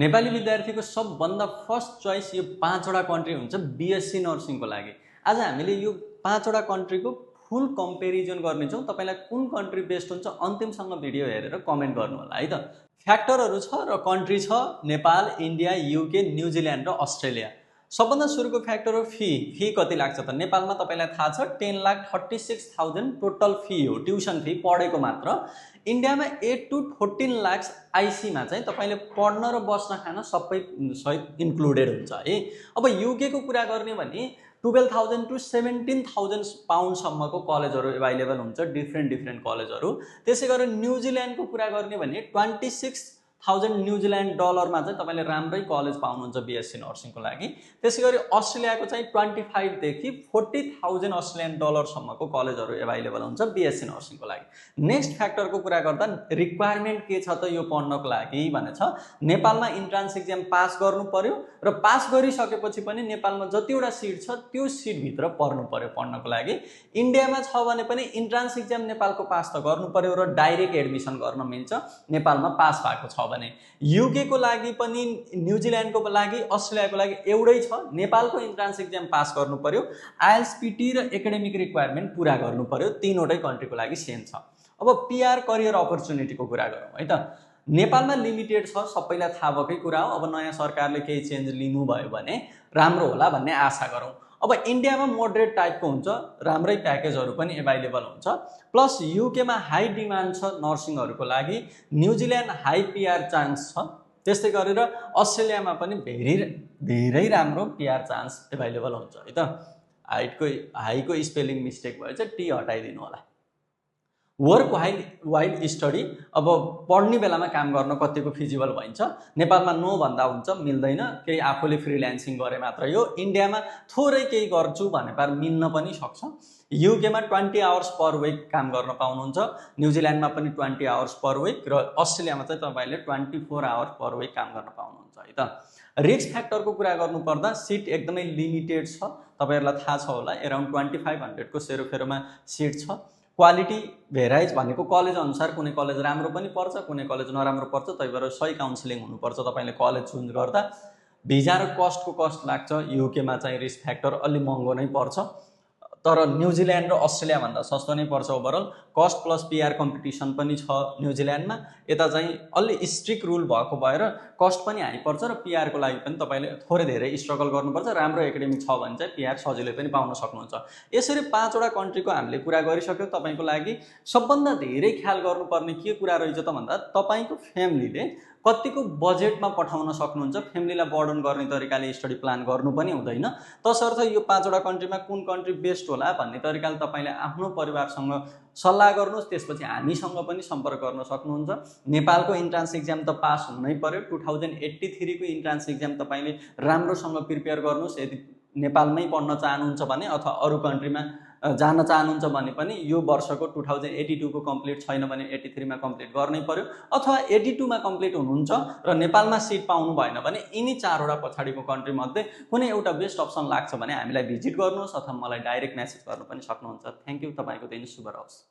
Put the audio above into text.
नेपाली विद्यार्थीको सबभन्दा first choice यो 5 वटा कन्ट्री हुन्छ बीएससी नर्सिङको लागि। आज हामीले यो 5 वटा कन्ट्रीको फुल कम्पेरिजन गर्नेछौँ। तपाईलाई कुन कन्ट्री बेस्ट हुन्छ अन्तिमसम्म भिडियो हेरेर कमेन्ट गर्नु होला है त। फ्याक्टरहरू छ र कन्ट्री छ नेपाल, इन्डिया, युके, न्युजिल्यान्ड र अस्ट्रेलिया। सबभन्दा सुरुको फ्याक्टर हो फी। फी कति लाग्छ त? नेपालमा तपाईलाई थाहा छ 10,36,000 टोटल फी हो, ट्युसन फी पढेको मात्र। इन्डियामा 8 to 14 लाख आइसीमा चाहिँ तपाईले पढ्न र बस्न खान सबै सहित इन्क्लुडेड हुन्छ है। अब युके को कुरा गर्ने भने 12,000 to 17,000 पाउन्डसम्मको कलेजहरू एभाइलेबल हुन्छ, डिफ्रेन्ट कलेजहरू। त्यसै गरी न्युजिल्यान्डको कुरा गर्ने भने 26,000 न्युजिल्यान्ड डलरमा चाहिँ तपाईले राम्रै कलेज पाउनुहुन्छ बीएससी नर्सिङको लागि। त्यसै गरी अस्ट्रेलियाको चाहिँ 25 देखि 40,000 अस्ट्रेलियन डलरसम्मको कलेजहरू एभाइलेबल हुन्छ बीएससी नर्सिङको लागि। नेक्स्ट फ्याक्टरको कुरा गर्दा रिक्वायरमेन्ट के छ त यो पढ्नको लागि भने छ नेपालमा इन्ट्रान्स एक्जाम पास गर्नु पर्यो र पास गरिसकेपछि पनि नेपालमा जतिवटा सिट छ त्यो सिटभित्र पढ्नु पर्यो पढ्नको लागि। इन्डियामा छ भने पनि इन्ट्रान्स एक्जाम नेपालको पास त गर्नु पर्यो र डाइरेक्ट एडमिसन गर्न मिल्छ नेपालमा पास भएको छ भने। युके को लागि पनि न्युजिल्यान्डको लागि अस्ट्रेलियाको लागि एउटै छ, नेपालको इन्ट्रान्स एक्जाम पास गर्नु पर्यो, आइएल्स पिटी र एकाडेमिक रिक्वायरमेन्ट पुरा गर्नु पर्यो। तीनवटै कन्ट्रीको लागि सेम छ। अब पीआर करियर अपर्च्युनिटीको कुरा गरौँ है त। नेपालमा लिमिटेड छ, सबैलाई थाहा भएकै कुरा हो। अब नयाँ सरकारले केही चेन्ज लिनुभयो भने राम्रो होला भन्ने आशा गरौँ। अब इन्डियामा मोडरेट टाइपको हुन्छ, राम्रै प्याकेजहरू पनि एभाइलेबल हुन्छ। प्लस युकेमा हाई डिमान्ड छ नर्सिङहरूको लागि, न्युजिल्यान्ड हाई पीआर चान्स छ। त्यस्तै गरेर अस्ट्रेलियामा पनि धेरै राम्रो पीआर चान्स एभाइलेबल हुन्छ है त। हाईको स्पेलिङ मिस्टेक भयो चाहिँ टी हटाइदिनु होला। वर्क वाइल स्टडी, अब पढ्ने बेलामा काम गर्न कतिको फिजिबल भइन्छ। नेपालमा नो भन्दा हुन्छ, मिल्दैन, केही आफूले फ्रिल्यान्सिङ गरे मात्र यो। इन्डियामा थोरै केही गर्छु भने पार मिल्न पनि सक्छ। युकेमा 20 आवर्स पर विक काम गर्न पाउनुहुन्छ, न्युजिल्यान्डमा पनि 20 आवर्स पर विक र अस्ट्रेलियामा चाहिँ तपाईले 24 आवर्स पर विक काम गर्न पाउनुहुन्छ है त। रिस्क फ्याक्टरको कुरा गर्नुपर्दा सिट एकदमै लिमिटेड छ, तपाईहरुलाई थाहा छ होला। अराउन्ड 2500 को सेरोफेरोमा सिट छ। क्वालिटी भेराइज भनेको कलेज अनुसार कुनै कलेज राम्रो पनि पर्छ, कुनै कलेज नराम्रो पर्छ। त्यही भएर सही काउन्सिलिङ हुनुपर्छ तपाईले कलेज चुज गर्दा। भिजा र कस्ट लाग्छ। युकेमा चाहिँ रिस्क फ्याक्टर अलि महँगो नै पर्छ, तर न्युजिल्यान्ड र अस्ट्रेलिया भन्दा सस्तो नै पर्छ overall. Cost plus PR competition पनि छ न्युजिल्यान्डमा। यता चाहिँ अलि स्ट्रिक्ट रुल भएको भएर कस्ट पनि हाई पर्छ र पीआर को लागि पनि तपाईले थोरै धेरै स्ट्रगल गर्नुपर्छ। राम्रो एकाडेमिक छ भने चाहिँ पीआर सजिलै पनि पाउन सक्नुहुन्छ। यसरी 5 वटा कन्ट्रीको हामीले कुरा गरिसक्यौ। तपाईको लागि सबभन्दा धेरै ख्याल गर्नुपर्ने के कुरा रहेछ त भन्दा तपाईको फ्यामिलीले कतिको बजेटमा पठाउन सक्नुहुन्छ। फ्यामिलीलाई बर्डन गर्ने तरिकाले स्टडी प्लान गर्नु पनि हुँदैन। तसर्थ यो 5 वटा कन्ट्रीमा कुन कन्ट्री बेस्ट होला भन्ने तरिकाले तपाईले आफ्नो परिवारसँग सल्लाह गर्नुहोस्। त्यसपछि हामीसँग पनि सम्पर्क गर्न सक्नुहुन्छ। नेपालको इन्ट्रान्स एक्जाम त पास हुनै पर्यो। 2083 को इन्ट्रान्स एक्जाम तपाईले राम्रोसँग प्रिपेयर गर्नुहोस्। यदि नेपालमै पढ्न चाहनुहुन्छ भने अथवा अरू कन्ट्रीमा जान चाहनुहुन्छ भने पनि यो वर्षको 2082 को कम्प्लिट छैन भने 83 मा कम्प्लिट गर्नै पर्यो, अथवा 82 मा कम्प्लिट हुनुहुन्छ र नेपालमा सिट पाउनु भएन भने यिनी 4 वटा पछाडिको कन्ट्री मध्ये कुनै एउटा बेस्ट अप्सन लाग्छ भने हामीलाई भिजिट गर्नुहोस् अथवा मलाई डाइरेक्ट मेसेज गर्न पनि सक्नुहुन्छ। Thank you. तपाईको दिन शुभ रहोस्।